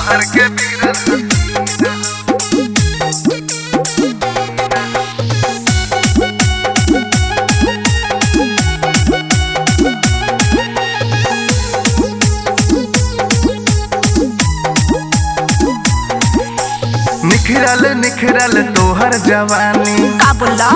शहर के बिगड़ल निखरल निखरल तोहर जवानी का बोला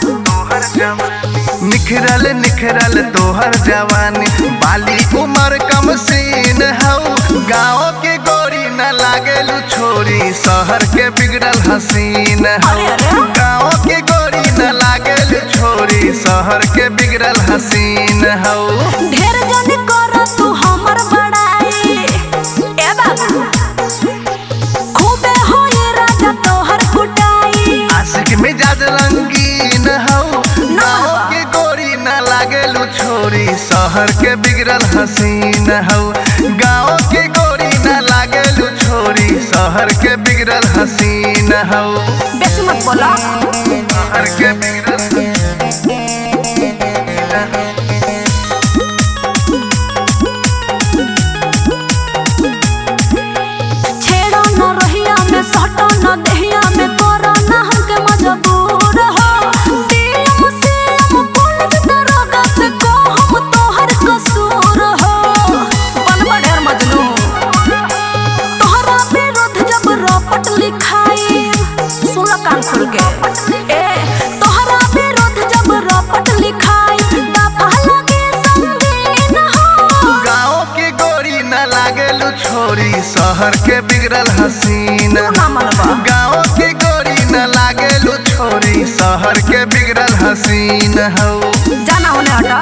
तोहर जवानी निखरल निखरल तोहर जवानी बाली उमर कम सीन हऊ गाँव के गोरी न लागेलू छोरी शहर के बिगड़ल हसीन हऊ गाँव के गोरी न लागेलू छोरी शहर के बिगड़ल हसीन हऊ ढेर जन कर तू हमर बड़ाई ए बाबू खूबे होए राजा तोहर कुटाई आशिक मिजाज रंगीन हऊ गाँव के गोरी न लागेलू छोरी शहर के बिगड़ल हसीन हऊ गाँव के गोरी न लागेलू छोरी शहर के बिगड़ल हसीन हऊ बेसी मत बोला शहर के बिगड़ल छेड़ो न रहिया में सटो न देहिया में करो न हमके मजबूर हो दियम से हम पुलिस दरोगा से को हम तोहर कसूर हो बनबा ढेर मजनू तोहरा विरुद्ध जब रपट लिखाई सुन कान खोल के ए तोहरा विरुद्ध जब रपट लिखाई दफा लगे संगीन हो गाँव के गोरी न लागेलू छोरी शहर के बिगड़ल हसीन ना मनबा गाँव के गोरी न लागेलू छोरी शहर के बिगड़ल हसीन हऊ जाना होने हटा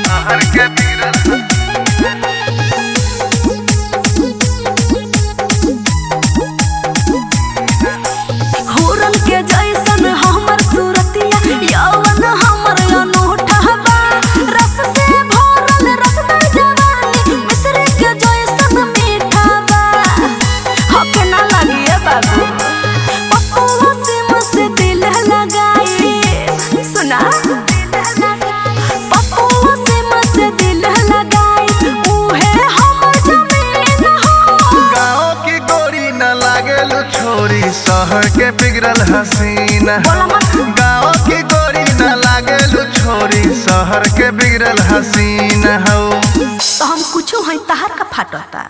शहर के बिगड़ल हुरन के जैसन हमर सूरतिया यौवन हमर अनूठा बा रस से भरल रसदार जवानी मिश्री के जैसन मीठा बा हके ना लगिए बाबू पप्पू से दिल लगाई सुना पप्पू से दिल लगाई उहे हमर जमीन हो गाँव की गोरी न लागेलू छोरी शहर के बिगड़ल हसीन बोला मत गाँव की गोरी न लागेलू छोरी शहर के बिगड़ल हसीन हऊ तो हम कुछ है तहार का फाटता।